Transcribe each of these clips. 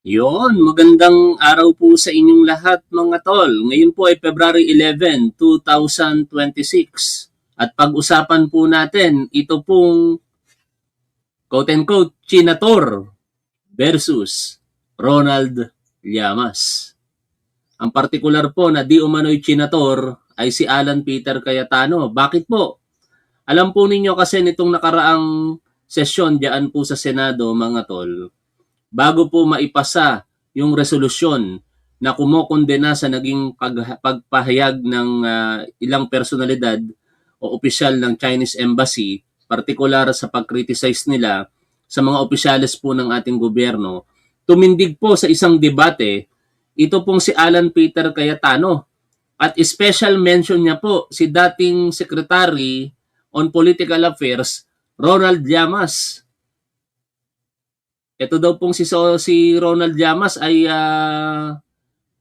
Yon, magandang araw po sa inyong lahat mga tol. Ngayon po ay February 11, 2026. At pag-usapan po natin, ito pong quote-unquote Chinator versus Ronald Llamas. Ang partikular po na di umano'y Chinator ay si Alan Peter Cayetano. Bakit po? Alam po ninyo kasi nitong nakaraang sesyon diyan po sa Senado mga tol, bago po maipasa yung resolusyon na kumokondena sa naging pagpahayag ng ilang personalidad o opisyal ng Chinese Embassy, partikular sa pag-criticize nila sa mga opisyales po ng ating gobyerno, tumindig po sa isang debate ito pong si Alan Peter Cayetano. At special mention niya po si dating Secretary on Political Affairs, Ronald Llamas. Ito daw pong si Ronald Llamas ay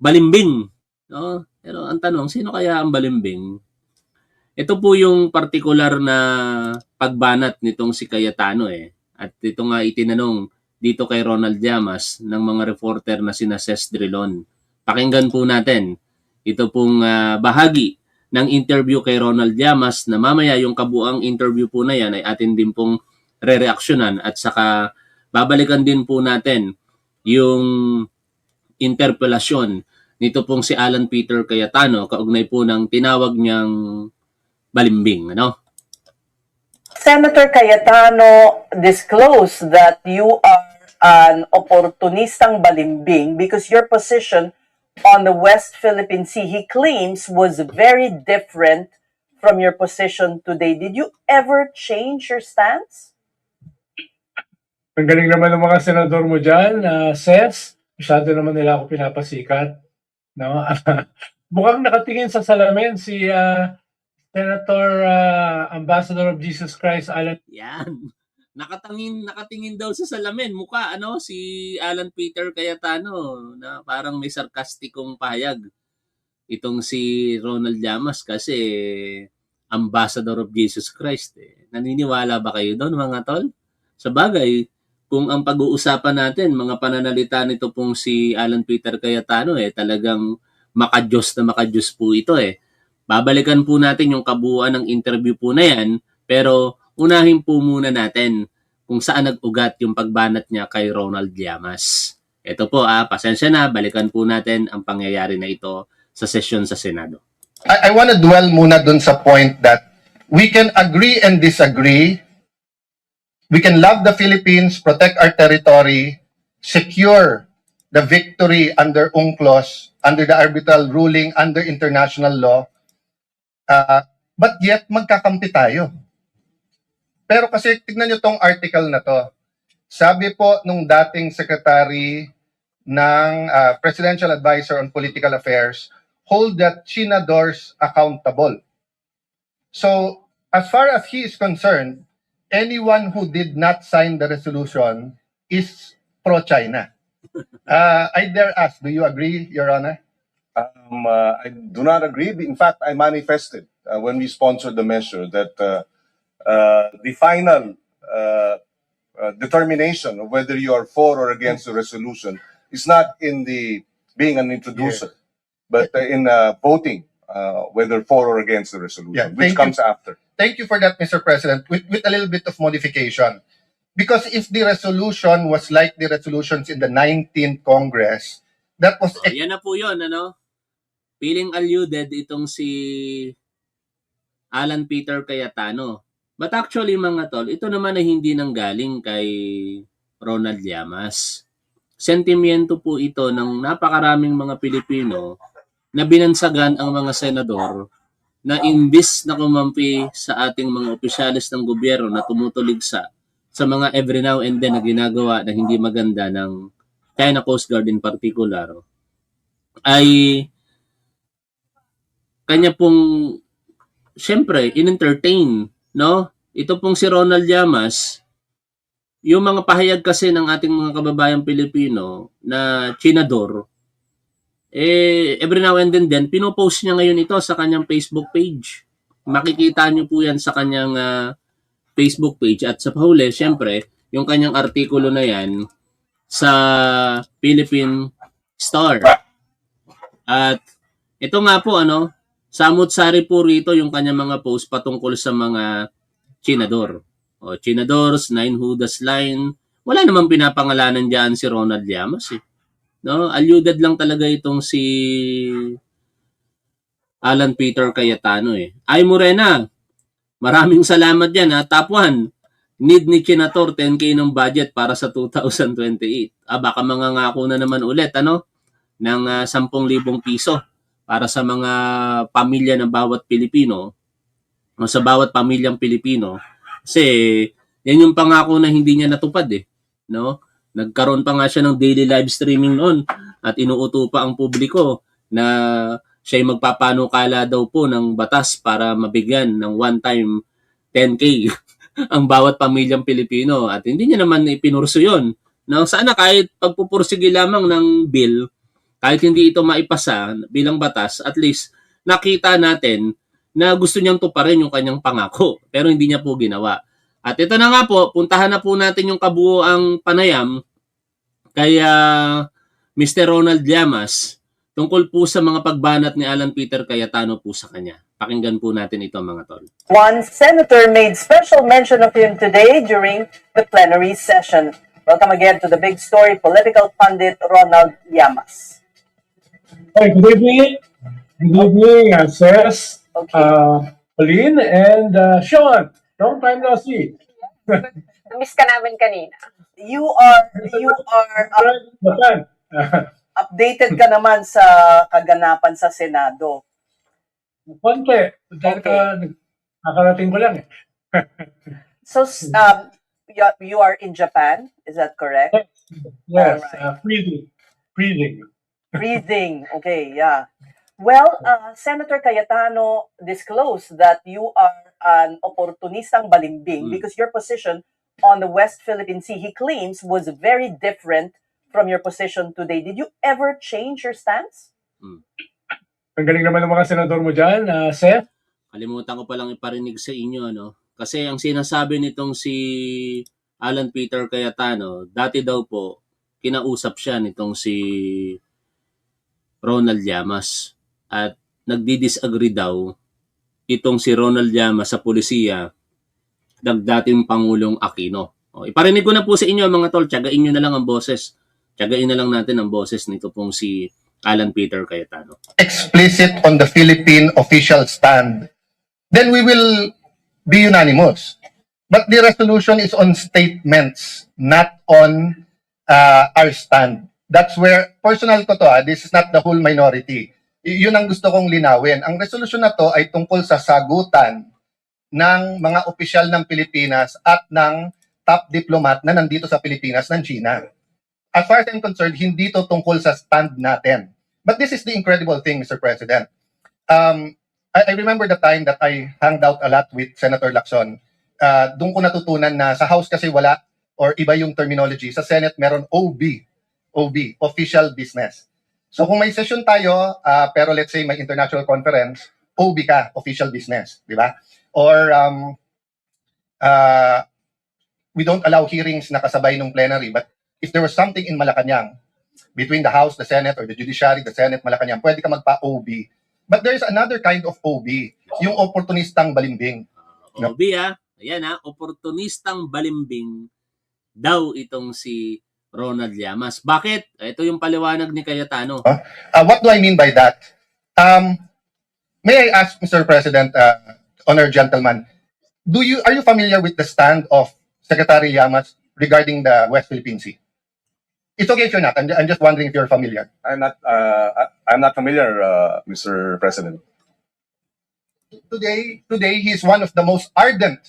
balimbing. No? Pero ang tanong, sino kaya ang balimbing? Ito po yung particular na pagbanat nitong si Cayetano eh. At ito nga itinanong dito kay Ronald Llamas ng mga reporter na sina Ces Drilon. Pakinggan po natin. Ito pong bahagi ng interview kay Ronald Llamas na mamaya yung kabuang interview po na yan ay atin din pong re-reaksyonan at saka babalikan din po natin yung interpelasyon nito pong si Alan Peter Cayetano kaugnay po ng tinawag niyang balimbing. Ano? Senator Cayetano disclosed that you are an opportunistang balimbing because your position on the West Philippine Sea, he claims, was very different from your position today. Did you ever change your stance? Ang galing naman ng mga senador mo dyan, Ses. Masyado naman nila ako pinapasikat. No? Mukhang nakatingin sa salamin si Senator Ambassador of Jesus Christ, Alan. Yan. Nakatingin daw sa salamin mukha si Alan Peter Cayetano na parang may sarkastikong pahayag itong si Ronald Llamas kasi Ambassador of Jesus Christ eh. Naniniwala ba kayo doon mga tol? Sa bagay, kung ang pag-uusapan natin mga pananalita nito pong si Alan Peter Cayetano eh talagang makadiyos na makadiyos po ito eh. Babalikan po natin yung kabuuan ng interview po na yan, pero unahin po muna natin kung saan nag-ugat yung pagbanat niya kay Ronald Llamas. Ito po pasensya na, balikan po natin ang pangyayari na ito sa sesyon sa Senado. I want to dwell muna dun sa point that we can agree and disagree. We can love the Philippines, protect our territory, secure the victory under UNCLOS, under the arbitral ruling, under international law, but yet magkakampi tayo. Pero kasi tignan nyo tong article na to. Sabi po nung dating secretary ng Presidential Advisor on Political Affairs, hold the Chinadors accountable. So, as far as he is concerned, anyone who did not sign the resolution is pro-China. I dare ask, do you agree, Your Honor? I do not agree. In fact, I manifested when we sponsored the measure that the final determination of whether you are for or against the resolution is not in the being an introducer, but in voting whether for or against the resolution, which comes after. Thank you for that, Mr. President, with a little bit of modification. Because if the resolution was like the resolutions in the 19th Congress, that was... Yan na po yun, Feeling alluded itong si Alan Peter Cayetano. But actually mga tol, ito naman ay hindi nanggaling kay Ronald Llamas. Sentimiento po ito ng napakaraming mga Pilipino na binansagan ang mga senador na imbis na kumampi sa ating mga opisyalis ng gobyerno na tumutulig sa mga every now and then na ginagawa na hindi maganda ng China Coast Guard in particular, ay kanya pong syempre in-entertain, no? Ito pong si Ronald Llamas, yung mga pahayag kasi ng ating mga kababayang Pilipino na Chinador, every now and then din, pinopost niya ngayon ito sa kanyang Facebook page. Makikita niyo po yan sa kanyang Facebook page. At sa huli, syempre, yung kanyang artikulo na yan sa Philippine Star. At ito nga po, samut-sari po rito yung kanyang mga post patungkol sa mga Chinador. O, Chinadors, Nine Judas Line. Wala namang pinapangalanan diyan si Ronald Llamas eh. No, aluded lang talaga itong si Alan Peter Cayetano eh. Ay Morena, maraming salamat yan ha. Top 1, need ni Chinator 10K ng budget para sa 2028. Baka mangangako na naman ulit ng 10,000 piso para sa mga pamilya ng bawat Pilipino o sa bawat pamilyang Pilipino. Kasi yan yung pangako na hindi niya natupad eh. No? Nagkaroon pa nga siya ng daily live streaming noon at inuuto pa ang publiko na siya ay magpapanukala daw po ng batas para mabigyan ng one-time 10K ang bawat pamilyang Pilipino at hindi niya naman ipinurso yun. No? Sana kahit pagpupursige lamang ng bill, kahit hindi ito maipasa bilang batas, at least nakita natin na gusto niyang tuparin yung kanyang pangako pero hindi niya po ginawa. At ito na nga po, puntahan na po natin yung kabuoang panayam kay Mr. Ronald Llamas tungkol po sa mga pagbanat ni Alan Peter Cayetano po sa kanya. Pakinggan po natin ito mga tol. One senator made special mention of him today during the plenary session. Welcome again to the big story, political pundit Ronald Llamas. Hey, good evening. Good evening, Ses, Okay. Pauline, and Sean. Long time no see. Miss ka namin kanina. You are Batan. updated ka naman sa kaganapan sa Senado. Konti. Dahil nakarating ko lang eh. So you are in Japan, is that correct? Yes, Alright. freezing. Breathing. Okay, yeah. Well, Senator Cayetano disclosed that you are an opportunistang balimbing because your position on the West Philippine Sea, he claims, was very different from your position today. Did you ever change your stance? Ang galing naman ng mga senador mo dyan, Seth. Kalimutan ko palang iparinig sa inyo, Kasi ang sinasabi nitong si Alan Peter Cayetano, dati daw po, kinausap siya nitong si Ronald Llamas. At nagdi-disagree daw itong si Ronald Llamas sa pulisiya ng dating Pangulong Aquino. Iparinig ko na po sa inyo mga tol, tiyagain nyo na lang ang boses. Tiyagain na lang natin ang boses nito pong si Alan Peter Cayetano. Explicit on the Philippine official stand, then we will be unanimous. But the resolution is on statements, not on our stand. That's where, personal ko to, this is not the whole minority. Yun ang gusto kong linawin. Ang resolution na to ay tungkol sa sagutan ng mga opisyal ng Pilipinas at ng top diplomat na nandito sa Pilipinas ng China. As far as I'm concerned, hindi to tungkol sa stand natin. But this is the incredible thing, Mr. President. I remember the time that I hanged out a lot with Senator Lacson. Doon ko natutunan na sa House kasi wala or iba yung terminology. Sa Senate meron OB, official business. So kung may session tayo, pero let's say may international conference, OB ka, official business, di ba? Or we don't allow hearings na kasabay ng plenary, but if there was something in Malacanang, between the House, the Senate, or the Judiciary, the Senate, Malacanang, pwede ka magpa-OB. But there is another kind of OB, yung opportunistang balimbing. OB ayan opportunistang balimbing daw itong si Ronald Llamas. Bakit? Ito yung paliwanag ni Cayetano. What do I mean by that? May I ask, Mr. President, honored gentleman, are you familiar with the stand of Secretary Llamas regarding the West Philippine Sea? It's okay if you're not. I'm just wondering if you're familiar. I'm not familiar, Mr. President. Today, he's one of the most ardent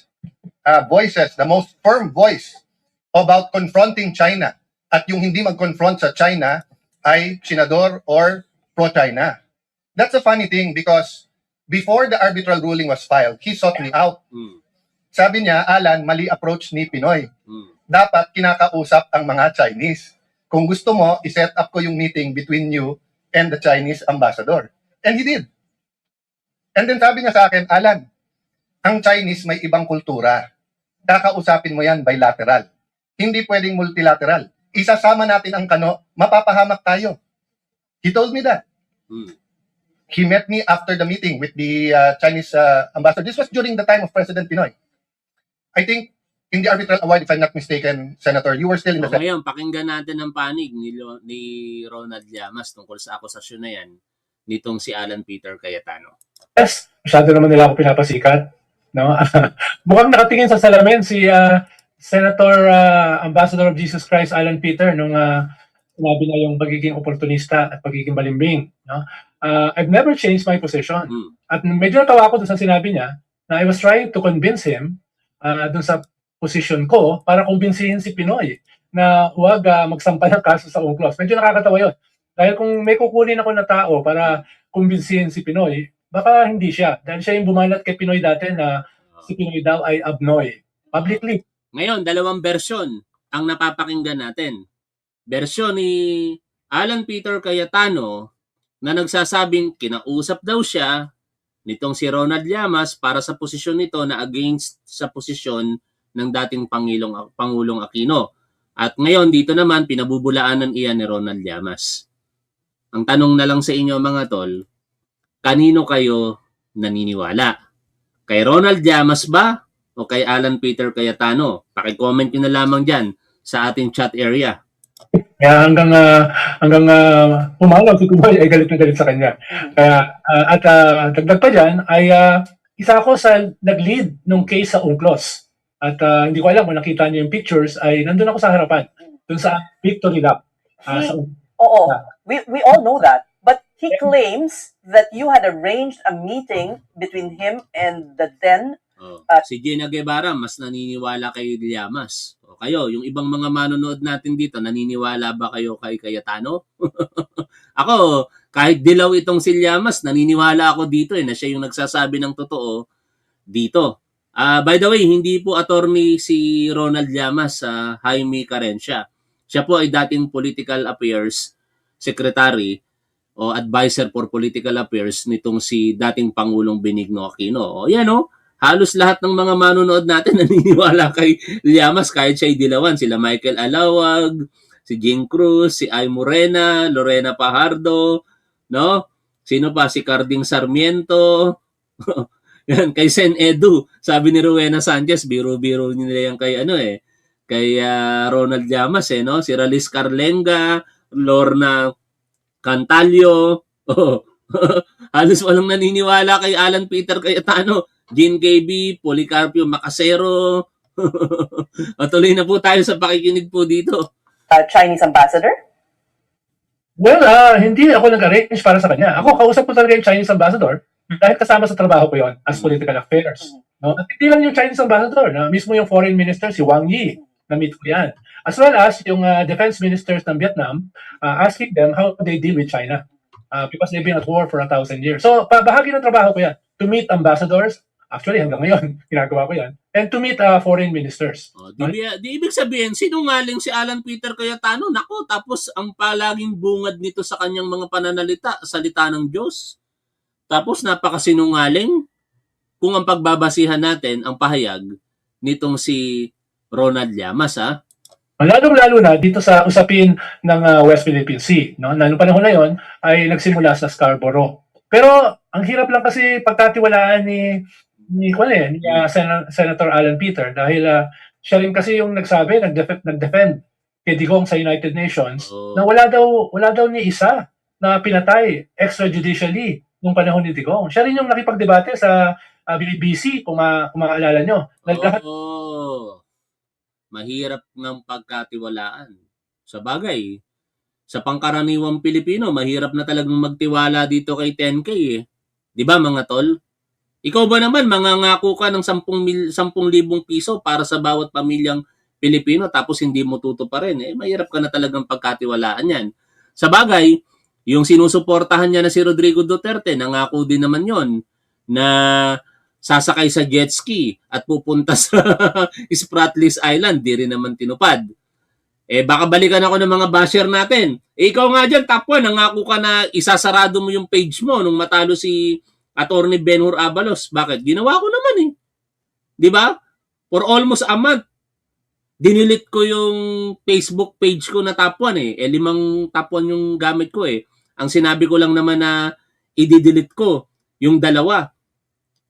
voices, the most firm voice about confronting China. At yung hindi mag-confront sa China ay senador or pro-China. That's a funny thing because before the arbitral ruling was filed, he sought me out. Sabi niya, Alan, mali approach ni Pinoy. Dapat kinakausap ang mga Chinese. Kung gusto mo, iset up ko yung meeting between you and the Chinese ambassador. And he did. And then sabi niya sa akin, Alan, ang Chinese may ibang kultura. Kakausapin mo yan bilateral. Hindi pwedeng multilateral. isasama natin ang Kano, mapapahamak tayo. He told me that. Hmm. He met me after the meeting with the Chinese ambassador. This was during the time of President Pinoy. I think in the arbitral award, if I'm not mistaken, Senator, you were still in the Ngayon, pakinggan natin ang panig ni Ronald Llamas tungkol sa akusasyon na yan nitong si Alan Peter Cayetano. Yes, masyado naman nila ako pinapasikat. No? Mukhang nakatingin sa salamin si Senator Ambassador of Jesus Christ Alan Peter nung sinabi na yung pagiging oportunista at pagiging balimbing. No? I've never changed my position. At medyo natawa ako dun sa sinabi niya na I was trying to convince him dun sa position ko para kumbinsihin si Pinoy na huwag magsampa ng kaso sa UNCLOS. Medyo nakakatawa yun. Dahil kung may kukunin ako na tao para kumbinsihin si Pinoy, baka hindi siya. Dahil siya yung bumalat kay Pinoy dati na si Pinoy daw ay abnoy. Publicly. Ngayon, dalawang bersyon ang napapakinggan natin. Bersyon ni Alan Peter Cayetano na nagsasabing kinausap daw siya nitong si Ronald Llamas para sa posisyon nito na against sa posisyon ng dating Pangulong Aquino. At ngayon, dito naman, pinabubulaanan iyan ni Ronald Llamas. Ang tanong na lang sa inyo mga tol, kanino kayo naniniwala? Kay Ronald Llamas ba o kay Alan Peter Cayetano? Paki-comment nyo na lamang dyan sa ating chat area. Kaya hanggang pumalaw si Pinoy ay galit na galit sa kanya. Kaya, dagdag pa dyan, ay isa ako sa nag-lead nung case sa UNCLOS. At hindi ko alam kung nakita niyo yung pictures, ay nandun ako sa harapan, dun sa Victory Lap. Oo, we all know that. But he claims that you had arranged a meeting between him and the then Si Gina Guevara, mas naniniwala kay Llamas. O kayo, yung ibang mga manonood natin dito, naniniwala ba kayo kay Cayetano? Ako, kahit dilaw itong si Llamas, naniniwala ako dito na siya yung nagsasabi ng totoo dito. By the way, hindi po attorney si Ronald Llamas, Jaime Carencia. Siya po ay dating Political Affairs Secretary o Advisor for Political Affairs nitong si dating Pangulong Benigno Aquino. O yan o, halos lahat ng mga manonood natin naniniwala kay Llamas kahit siya'y dilawan. Sila Michael Alawag, si Jing Cruz, si Ay Morena, Lorena Pajardo, no? Sino pa? Si Carding Sarmiento. Yan, kay Sen Edu. Sabi ni Rowena Sanchez, biro-biro nila yan kay kay Ronald Llamas no? Si Ralis Carlenga, Lorna Cantalio. Halos walang naniniwala kay Alan Peter Cayetano. Jean KB, Policarpio Macasero. Tuloy na po tayo sa pakikinig po dito. Chinese ambassador? Well, hindi ako nag-arrange para sa kanya. Ako, kausap ko talaga yung Chinese ambassador dahil kasama sa trabaho ko yon as political affairs. No? At hindi lang yung Chinese ambassador, na mismo yung foreign minister, si Wang Yi, na-meet ko yan. As well as yung defense ministers ng Vietnam, asking them how they deal with China. Because they've been at war for 1,000 years. So, bahagi ng trabaho ko yan, to meet ambassadors. Actually, hanggang ngayon, ginagawa ko yan. And to meet foreign ministers. Di ibig sabihin, sinungaling si Alan Peter Cayetano. Nako, tapos ang palaging bungad nito sa kanyang mga pananalita, salita ng Diyos. Tapos napakasinungaling kung ang pagbabasihan natin ang pahayag nitong si Ronald Llamas. Lalong-lalo na dito sa usapin ng West Philippine Sea. No? Na noong panahon na yon ay nagsimula sa Scarborough. Pero ang hirap lang kasi pagkatiwalaan ni Senator Alan Peter dahil siya rin kasi yung nag-defend kay Digong sa United Nations na wala daw ni isa na pinatay extrajudicially nung panahon ni Digong. Siya rin yung nakipagdebate sa BBC kung maaalala nyo. Mahirap ng pagkatiwalaan. Sa bagay, sa pangkaraniwang Pilipino, mahirap na talagang magtiwala dito kay 10K Di ba mga tol? Ikaw ba naman, mangangako ka ng 10,000 piso para sa bawat pamilyang Pilipino tapos hindi mo tutuparin. Mahirap ka na talagang pagkatiwalaan yan. Sa bagay, yung sinusuportahan niya na si Rodrigo Duterte, nangako din naman yon na sasakay sa jet ski at pupunta sa Spratlys Island. Di rin naman tinupad. Baka balikan ako ng mga basher natin. Ikaw nga dyan, top 1, nangako ka na isasarado mo yung page mo nung matalo si Attorney Benhur Abalos. Bakit? Ginawa ko naman Di ba? For almost a month. dinilit ko yung Facebook page ko na top 1 eh. 5 top 1 yung gamit ko eh. Ang sinabi ko lang naman na i-delete ko yung dalawa.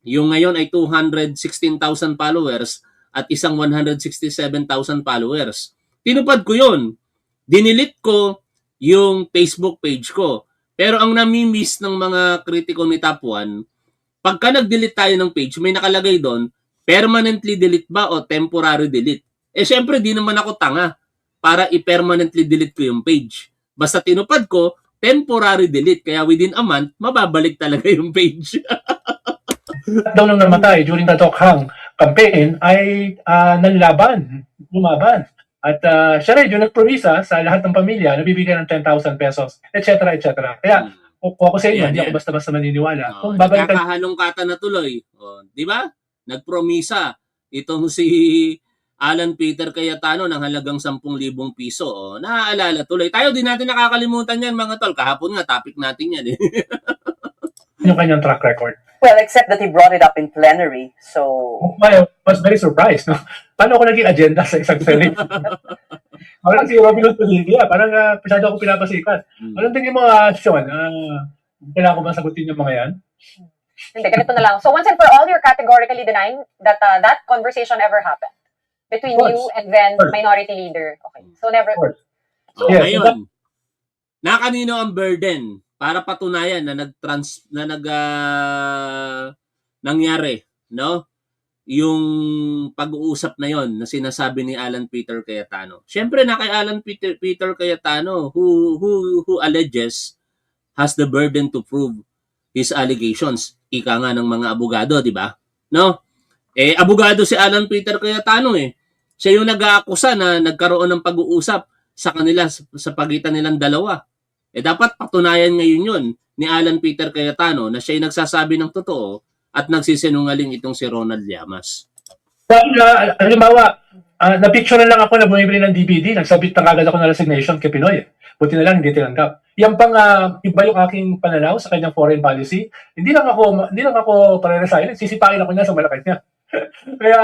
Yung ngayon ay 216,000 followers at isang 167,000 followers. Tinupad ko yun. Dinilit ko yung Facebook page ko. Pero ang nami-miss ng mga kritiko ni Top 1, pagka nag-delete tayo ng page, may nakalagay doon, permanently delete ba o temporary delete? Eh syempre, di naman ako tanga para i-permanently delete ko yung page. Basta tinupad ko, temporary delete. Kaya within a month, mababalik talaga yung page. Daw nang namatay during the Tokhang campaign ay nanlaban, lumaban. At siya rin yung nagpromisa sa lahat ng pamilya na bibigyan ng 10,000 pesos, etc. etc. Kaya kung ako sa inyo, Yan, hindi yan. ako basta-basta maniniwala. Oh, Kung babalikan nagkakahalongkatan na tuloy. Oh, di ba? Nagpromisa itong si Alan Peter Cayetano ng halagang 10,000 piso. Oh, naaalala tuloy. Tayo din natin nakakalimutan yan mga tol. Kahapon nga topic natin yan eh. yung kanyang track record. Well, except that he brought it up in plenary. So, I was very surprised. No? Paano ako naging agenda sa isang Senate? Parang si Robin Hood Padilla, parang masyado ako pinapasikat. Anong tingin mo, Sean? Kailangan ko ba sagutin yung mga yan? Hindi, ganito na lang. So once and for all, you're categorically denying that that conversation ever happened between Of course. you and then Of course. Minority Leader. Okay. So never. Of course. Oh, Yes, ngayon, na kanino ang burden para patunayan na nangyari, no? Yung pag-uusap na yon na sinasabi ni Alan Peter Cayetano. Siyempre na kay Alan Peter Cayetano who alleges has the burden to prove his allegations. Ika nga ng mga abogado, di ba? No? Eh abogado si Alan Peter Cayetano eh. Siya yung nag-aakusa na nagkaroon ng pag-uusap sa kanila sa pagitan nilang dalawa. Eh dapat patunayan ngayon yun ni Alan Peter Cayetano na siya yung nagsasabi ng totoo at nagsisinungaling itong si Ronald Llamas. Halimbawa, na-picture na lang ako na bumibili ng DVD, nagsabit na kagad ako ng resignation kay Pinoy. Buti na lang, hindi tinanggap. Yan pang iba yung aking pananaw sa kanyang foreign policy. Hindi lang ako pare-resign, sisipain ako niya sa Malacanang niya. Kaya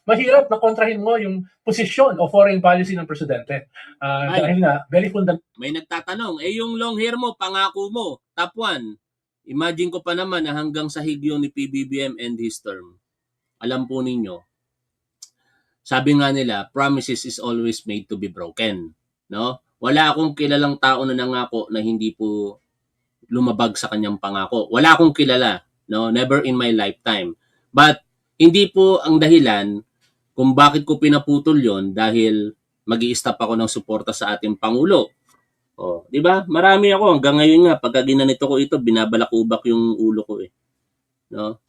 mahirap na kontrahin mo yung posisyon o foreign policy ng presidente. Dahil nga, very fundamental. May nagtatanong, yung long hair mo, pangako mo, top 1. Imagine ko pa naman na hanggang sa higyo ni PBBM and his term. Alam po ninyo, sabi nga nila, promises is always made to be broken. No? Wala akong kilalang tao na nangako na hindi po lumabag sa kanyang pangako. Wala akong kilala. No? Never in my lifetime. But, hindi po ang dahilan kung bakit ko pinaputol yon dahil mag-i-stop ako ng suporta sa ating Pangulo. Oh, 'di ba? Marami ako hanggang ngayon nga pagka ginanito ko ito, binabalakubak yung ulo ko eh. No?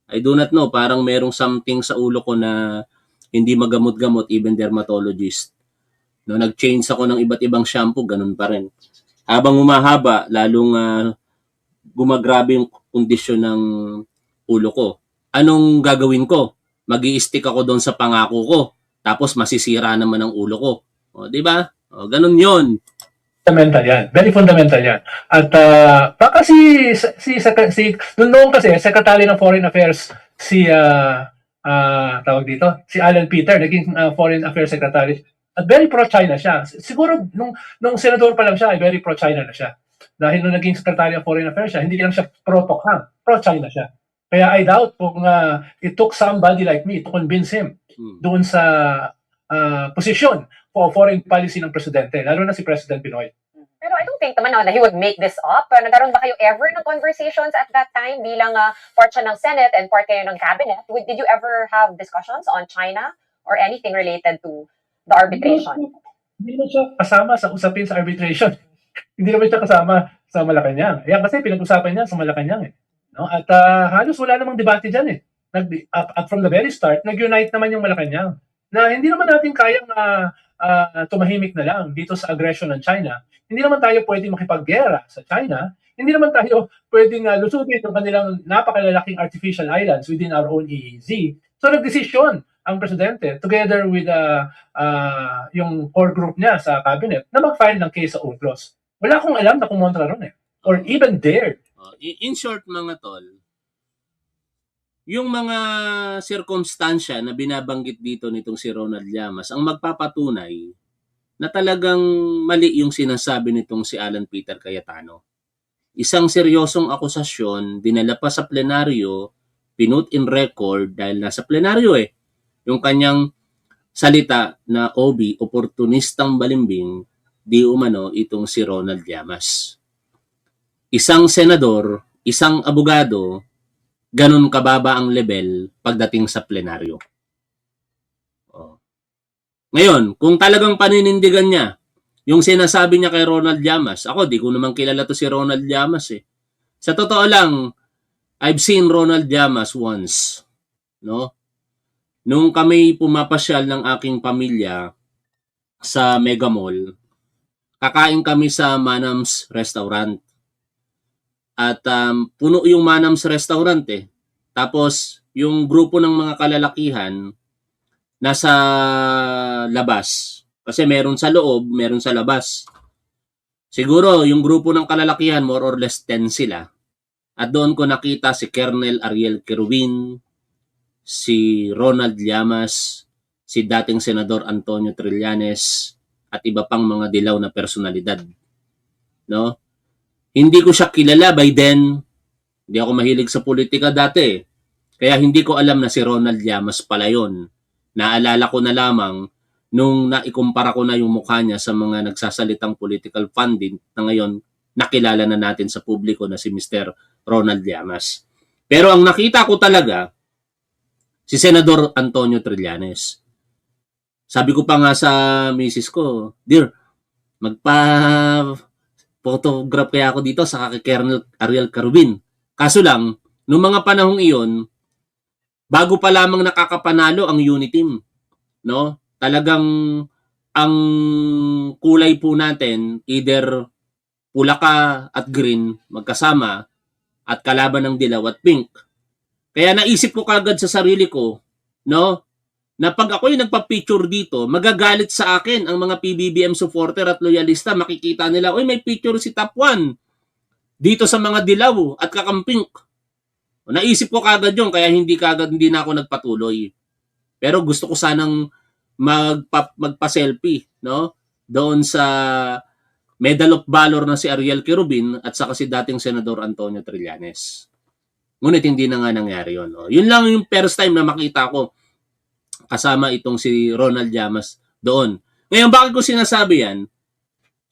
I do not know, parang merong something sa ulo ko na hindi magamot-gamot, even dermatologist. No, nag-change ako ng iba't ibang shampoo, ganun pa rin. Habang humahaba, lalong gumagrabe yung kondisyon ng ulo ko. Anong gagawin ko? Mag-i-stick ako doon sa pangako ko. Tapos masisira naman ang ulo ko. O, 'di ba? O, ganun 'yon. Fundamental yan. Very fundamental yan. At baka noon kasi, Secretary ng Foreign Affairs, tawag dito, si Alan Peter, naging Foreign Affairs Secretary. At very pro-China siya. Siguro, nung senador pa lang siya, ay very pro-China na siya. Dahil nung naging Secretary of Foreign Affairs siya, hindi lang siya pro-Tokhang, pro-China siya. Kaya I doubt kung it took somebody like me to convince him doon sa posisyon for foreign policy ng presidente, lalo na si President Pinoy. Pero I don't think naman na he would make this up. Nagkaroon ba kayo ever ng conversations at that time bilang part siya ng Senate and part kayo ng cabinet? Did you ever have discussions on China or anything related to the arbitration? Hindi naman siya kasama sa usapin sa arbitration. Hindi naman siya kasama sa Malacanang. Yan kasi pinag-usapan niya sa Malacanang eh. No? At halos wala namang debate dyan eh. At from the very start, nag-unite naman yung Malacanang. Na hindi naman natin kayang tumahimik na lang dito sa aggression ng China. Hindi naman tayo pwedeng makipaggera sa China. Hindi naman tayo pwedeng lusubin yung kanilang napakalalaking artificial islands within our own EEZ. So nagdesisyon ang presidente together with yung core group niya sa cabinet na mag-file ng case sa UNCLOS. Wala akong alam na kumontra ron eh. Or even dared. In short mga tol, yung mga sirkumstansya na binabanggit dito nitong si Ronald Llamas ang magpapatunay na talagang mali yung sinasabi nitong si Alan Peter Cayetano. Isang seryosong akusasyon, dinala pa sa plenaryo, pinut in record dahil nasa plenaryo yung kanyang salita na OB, oportunistang balimbing, di umano itong si Ronald Llamas. Isang senador, isang abogado, ganun kababa ang level pagdating sa plenaryo. Ngayon, kung talagang paninindigan niya yung sinasabi niya kay Ronald Llamas, ako di ko naman kilala to si Ronald Llamas Sa totoo lang, I've seen Ronald Llamas once, no? Nung kami pumapasyal ng aking pamilya sa Mega Mall, kakain kami sa Manam's Restaurant. At puno yung Manam's Restaurant Tapos, yung grupo ng mga kalalakihan nasa labas. Kasi meron sa loob, meron sa labas. Siguro, yung grupo ng kalalakihan, more or less 10 sila. At doon ko nakita si Colonel Ariel Querubin, si Ronald Llamas, si dating Senador Antonio Trillanes, at iba pang mga dilaw na personalidad. No? Hindi ko siya kilala by then. Hindi ako mahilig sa politika dati. Kaya hindi ko alam na si Ronald Llamas pala yun. Naalala ko na lamang nung naikumpara ko na yung mukha niya sa mga nagsasalitang political funding na ngayon nakilala na natin sa publiko na si Mr. Ronald Llamas. Pero ang nakita ko talaga, si Senador Antonio Trillanes. Sabi ko pa nga sa misis ko, dear, photograph kaya ako dito sa kay Colonel Ariel Querubin. Kaso lang, noong mga panahong iyon, bago pa lamang nakakapanalo ang Uniteam, no? Talagang ang kulay po natin, either pula ka at green magkasama at kalaban ng dilaw at pink. Kaya naisip ko kagad sa sarili ko, no? Na pag ako'y nagpa-picture dito, magagalit sa akin ang mga PBBM supporter at loyalista. Makikita nila, oy, may picture si Top 1 dito sa mga dilaw at kakampink. Naisip ko kagad yun, kaya hindi na ako nagpatuloy. Pero gusto ko sanang magpa-selfie, no? Doon sa Medal of Valor na si Ariel Querubin at saka si dating Senador Antonio Trillanes. Ngunit hindi na nga nangyari yun. No? Yun lang yung first time na makita ko kasama itong si Ronald Llamas doon. Ngayon, bakit ko sinasabi yan?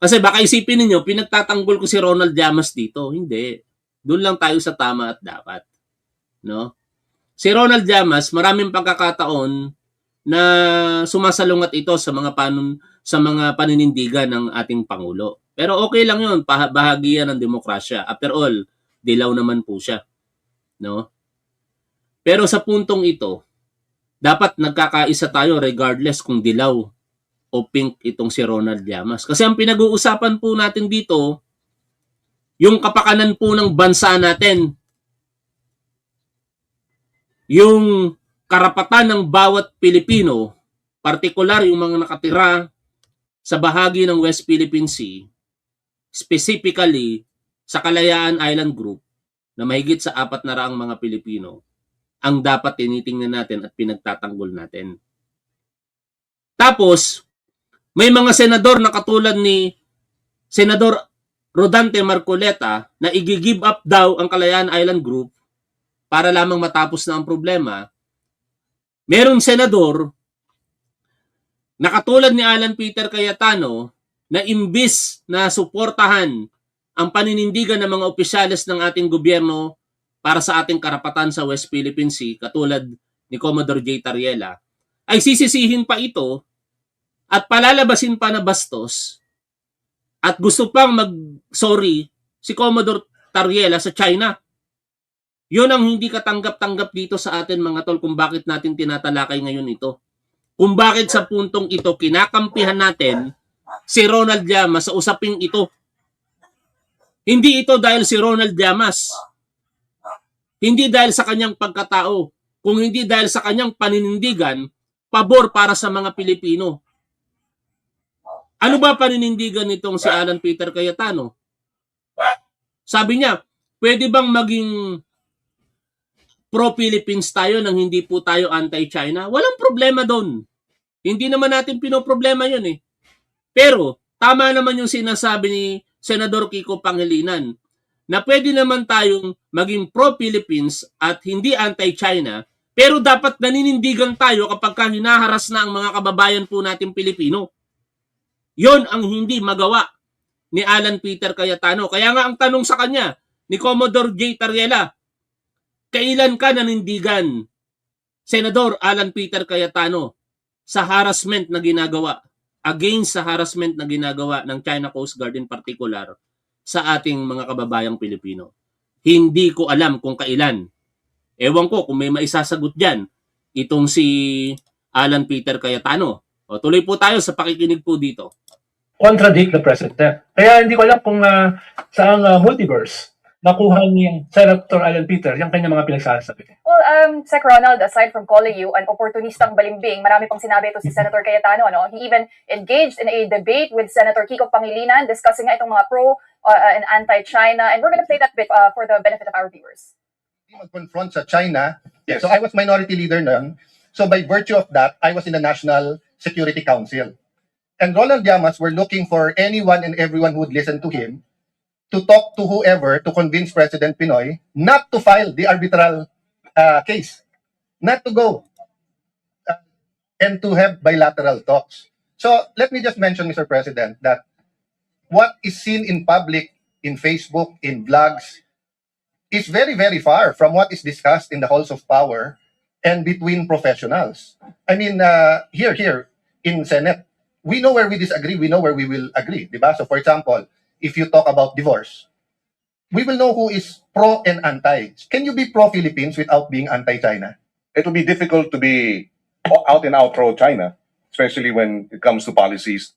Kasi baka isipin niyo pinagtatanggol ko si Ronald Llamas dito. Hindi. Doon lang tayo sa tama at dapat. No? Si Ronald Llamas, maraming pagkakataon na sumasalungat ito sa mga paninindigan ng ating Pangulo. Pero okay lang yun, bahagi yan ng demokrasya. After all, dilaw naman po siya. No? Pero sa puntong ito, dapat nagkakaisa tayo regardless kung dilaw o pink itong si Ronald Llamas. Kasi ang pinag-uusapan po natin dito, yung kapakanan po ng bansa natin. Yung karapatan ng bawat Pilipino, partikular yung mga nakatira sa bahagi ng West Philippine Sea, specifically sa Kalayaan Island Group, na mahigit sa 400 mga Pilipino, ang dapat tinitingnan natin at pinagtatanggol natin. Tapos, may mga senador na katulad ni Senador Rodante Marcoleta na i-give up daw ang Kalayaan Island Group para lamang matapos na ang problema. Merong senador na katulad ni Alan Peter Cayetano na imbis na suportahan ang paninindigan ng mga opisyales ng ating gobyerno para sa ating karapatan sa West Philippine Sea, katulad ni Commodore J. Tariela, ay sisisihin pa ito at palalabasin pa na bastos at gusto pang mag-sorry si Commodore Tariela sa China. Yun ang hindi katanggap-tanggap dito sa atin mga tol kung bakit natin tinatalakay ngayon ito. Kung bakit sa puntong ito kinakampihan natin si Ronald Llamas sa usaping ito. Hindi ito dahil si Ronald Llamas. Hindi dahil sa kanyang pagkatao, kung hindi dahil sa kanyang paninindigan, pabor para sa mga Pilipino. Ano ba paninindigan nitong si Alan Peter Cayetano? Sabi niya, pwede bang maging pro-Philippines tayo nang hindi po tayo anti-China, walang problema doon. Hindi naman natin pinoproblema yun eh. Pero, tama naman yung sinasabi ni Senador Kiko Pangilinan na pwede naman tayong maging pro-Philippines at hindi anti-China, pero dapat naninindigan tayo kapag hinaharas na ang mga kababayan po natin Pilipino. Yon ang hindi magawa ni Alan Peter Cayetano. Kaya nga ang tanong sa kanya ni Commodore J. Tariela, kailan ka nanindigan, Senador Alan Peter Cayetano, sa harassment na ginagawa, against sa harassment na ginagawa ng China Coast Guard in particular sa ating mga kababayang Pilipino? Hindi ko alam kung kailan. Ewan ko kung may maisasagot dyan itong si Alan Peter Cayetano. O, tuloy po tayo sa pakikinig po dito. Contradict the president. Kaya hindi ko alam kung saang multiverse nakuha ni Senator Alan Peter yung kanyang mga pinagsasabi. Well, Sec Ronald, aside from calling you an opportunistang balimbing, marami pang sinabi ito si Senator Cayetano. Ano? He even engaged in a debate with Senator Kiko Pangilinan discussing nga itong mga pro and anti-China. And we're going to play that bit for the benefit of our viewers. Mag-confront sa China. Yes. So I was minority leader nun. So by virtue of that, I was in the National Security Council. And Ronald Llamas were looking for anyone and everyone who would listen to him to talk to whoever to convince President Pinoy not to file the arbitral case, not to go and to have bilateral talks. So let me just mention, Mr. President, that what is seen in public, in Facebook, in blogs, is very, very far from what is discussed in the halls of power and between professionals. I mean, here in Senate, we know where we disagree, we know where we will agree, diba? So for example, if you talk about divorce, we will know who is pro and anti. Can you be pro-Philippines without being anti-China? It will be difficult to be out and out pro-China, especially when it comes to policies.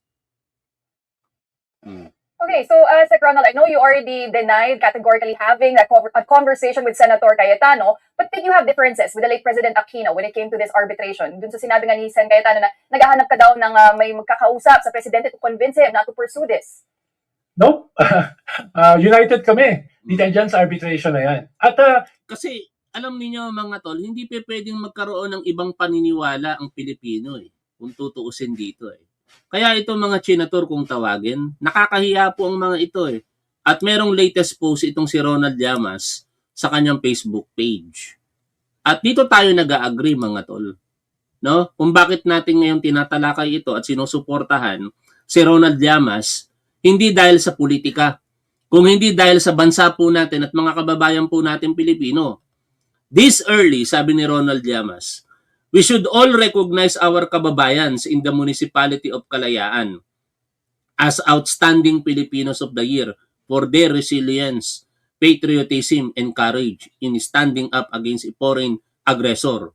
Okay, so Sec Ronald, I know you already denied categorically having a conversation with Senator Cayetano, but did you have differences with the late President Aquino when it came to this arbitration? Dun sa sinabi nga ni Sen Cayetano na naghahanap ka daw ng may magkakausap sa Presidente to convince him not to pursue this. No? United kami. Dito dyan sa arbitration na yan. At Kasi alam niyo mga tol, hindi pa pwedeng magkaroon ng ibang paniniwala ang Pilipino eh. Kung tutuusin dito eh. Kaya itong mga Chinator kung tawagin, nakakahiya po ang mga ito eh. At merong latest post itong si Ronald Llamas sa kanyang Facebook page. At dito tayo nag-agree mga tol. No? Kung bakit natin ngayon tinatalakay ito at sinusuportahan si Ronald Llamas, hindi dahil sa politika, kung hindi dahil sa bansa po natin at mga kababayan po natin Pilipino. This early, sabi ni Ronald Llamas, we should all recognize our kababayans in the municipality of Kalayaan as outstanding Filipinos of the year for their resilience, patriotism, and courage in standing up against a foreign aggressor.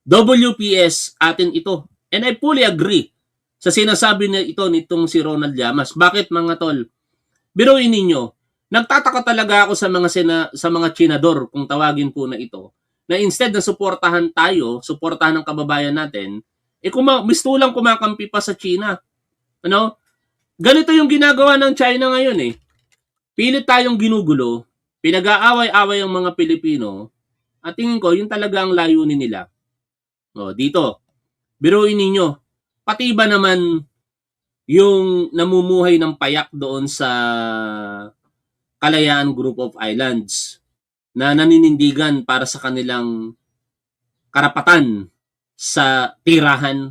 WPS, atin ito. And I fully agree sa sinasabi na ito nitong si Ronald Llamas. Bakit mga tol? Biruin ninyo, nagtataka talaga ako sa mga Chinador, kung tawagin po na ito, na instead na suportahan tayo, suportahan ng kababayan natin, mistulang kumakampi pa sa China. Ano? Ganito yung ginagawa ng China ngayon eh. Pilit tayong ginugulo, pinag-aaway-away ang mga Pilipino, at tingin ko, yun talaga ang layunin nila. O, dito, biruin ninyo, pati ba naman yung namumuhay ng payak doon sa Kalayaan Group of Islands na naninindigan para sa kanilang karapatan sa tirahan.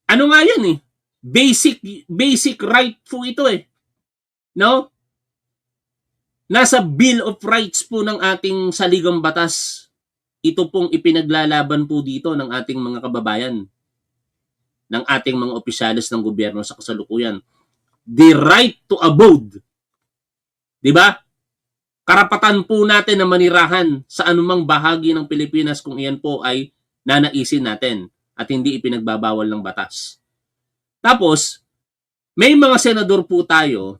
Ano nga yan eh? Basic right po ito eh. No? Nasa Bill of Rights po ng ating saligang batas. Ito pong ipinaglalaban po dito ng ating mga kababayan, ng ating mga opisyalis ng gobyerno sa kasalukuyan. The right to abode. Diba? Karapatan po natin na manirahan sa anumang bahagi ng Pilipinas kung iyan po ay nanaisin natin at hindi ipinagbabawal ng batas. Tapos, may mga senador po tayo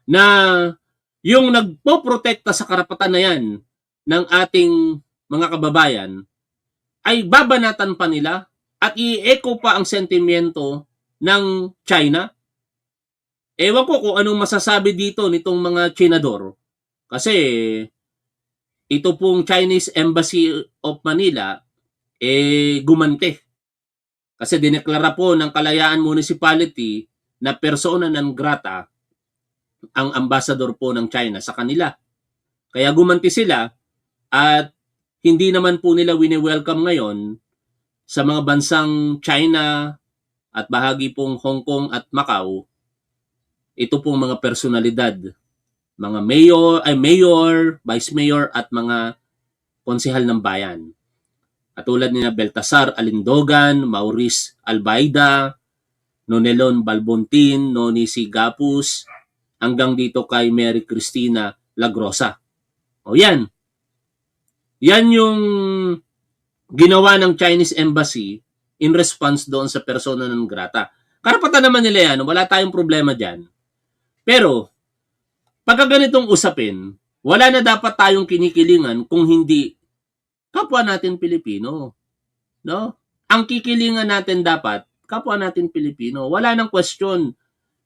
na yung nagpoprotekta sa karapatan na yan ng ating mga kababayan ay babanatan pa nila at i-echo pa ang sentimiento ng China. Ewan ko kung anong masasabi dito nitong mga Chinador. Kasi ito pong Chinese Embassy of Manila gumante. Kasi dineklara po ng Kalayaan Municipality na persona non grata ang ambassador po ng China sa kanila. Kaya gumanti sila at hindi naman po nila wini-welcome ngayon sa mga bansang China at bahagi pong Hong Kong at Macau. Ito pong mga personalidad, mga mayor, vice mayor at mga konsehal ng bayan. Katulad ni Baltasar Alindogan, Maurice Albaida, Nonelon Balbontin, Noni Sigapus, hanggang dito kay Mary Cristina Lagrosa. O yan. Yan yung ginawa ng Chinese Embassy in response doon sa persona non grata. Karapatan naman nila yan. Wala tayong problema dyan. Pero, pagka ganitong usapin, wala na dapat tayong kinikilingan kung hindi kapwa natin Pilipino. No? Ang kikilingan natin dapat, kapwa natin Pilipino. Wala nang question.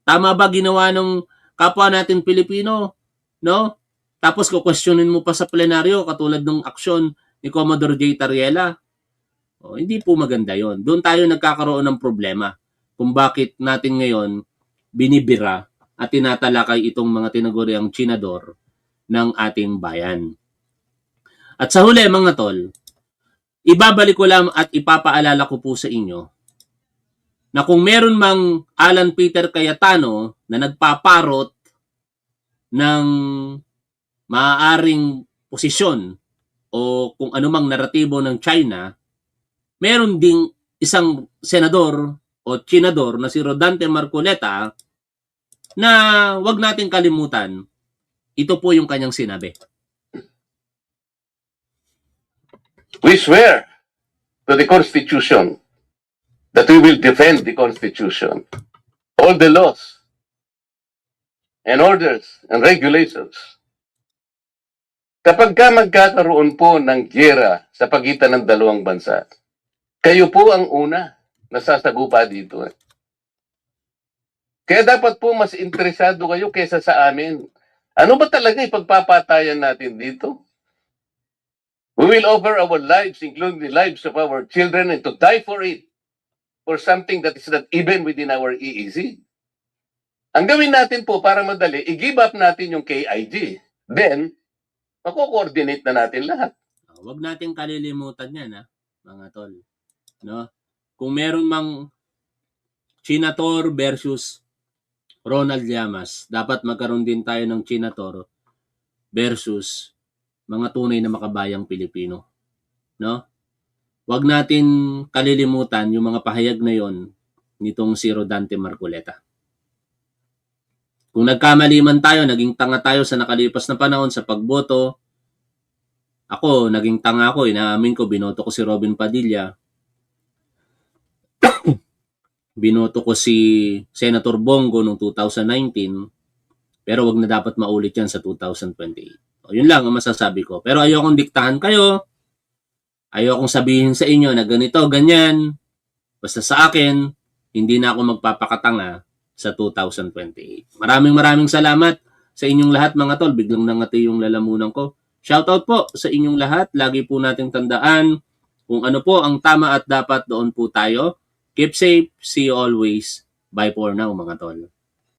Tama ba ginawa ng kapwa natin Pilipino? No? Tapos kukwestiyonin mo pa sa plenaryo katulad ng aksyon ni Commodore J. Tariela. Hindi po maganda yon. Doon tayo nagkakaroon ng problema kung bakit natin ngayon binibira at tinatalakay itong mga tinaguriang tsinador ng ating bayan. At sa huli mga tol, ibabalik ko lang at ipapaalala ko po sa inyo na kung meron mang Alan Peter Cayetano na nagpaparot ng maaaring posisyon o kung anumang naratibo ng China, meron ding isang senador o tsinador na si Rodante Marcoleta na wag natin kalimutan, ito po yung kanyang sinabi. We swear to the Constitution that we will defend the Constitution, all the laws and orders and regulations. Kapag ka magkakaroon po ng giyera sa pagitan ng dalawang bansa, kayo po ang una na sasagupa dito. Kaya dapat po mas interesado kayo kaysa sa amin. Ano ba talaga ipagpapatayan natin dito? We will offer our lives, including the lives of our children, and to die for it, for something that is not even within our EEZ. Ang gawin natin po para madali, i-give up natin yung KIG. Then, mako-coordinate na natin lahat. Huwag natin kalilimutan yan, mga tol. No? Kung meron mang Chinator versus Ronald Llamas, dapat magkaroon din tayo ng Chinator versus mga tunay na makabayang Pilipino. No? Huwag natin kalilimutan yung mga pahayag na yon nitong si Rodante Marcoleta. Kung nagkamali man tayo, naging tanga tayo sa nakalipas na panahon sa pagboto, ako, naging tanga ako, inaamin ko, binoto ko si Robin Padilla, binoto ko si Senator Bongo noong 2019, pero wag na dapat maulit yan sa 2028. Yun lang ang masasabi ko. Pero ayokong diktahan kayo, ayokong sabihin sa inyo na ganito, ganyan, basta sa akin, hindi na ako magpapakatanga sa 2028. Maraming salamat sa inyong lahat mga tol. Biglang nangati yung lalamunan ko. Shoutout po sa inyong lahat. Lagi po nating tandaan kung ano po ang tama at dapat, doon po tayo. Keep safe. See you always. Bye for now mga tol.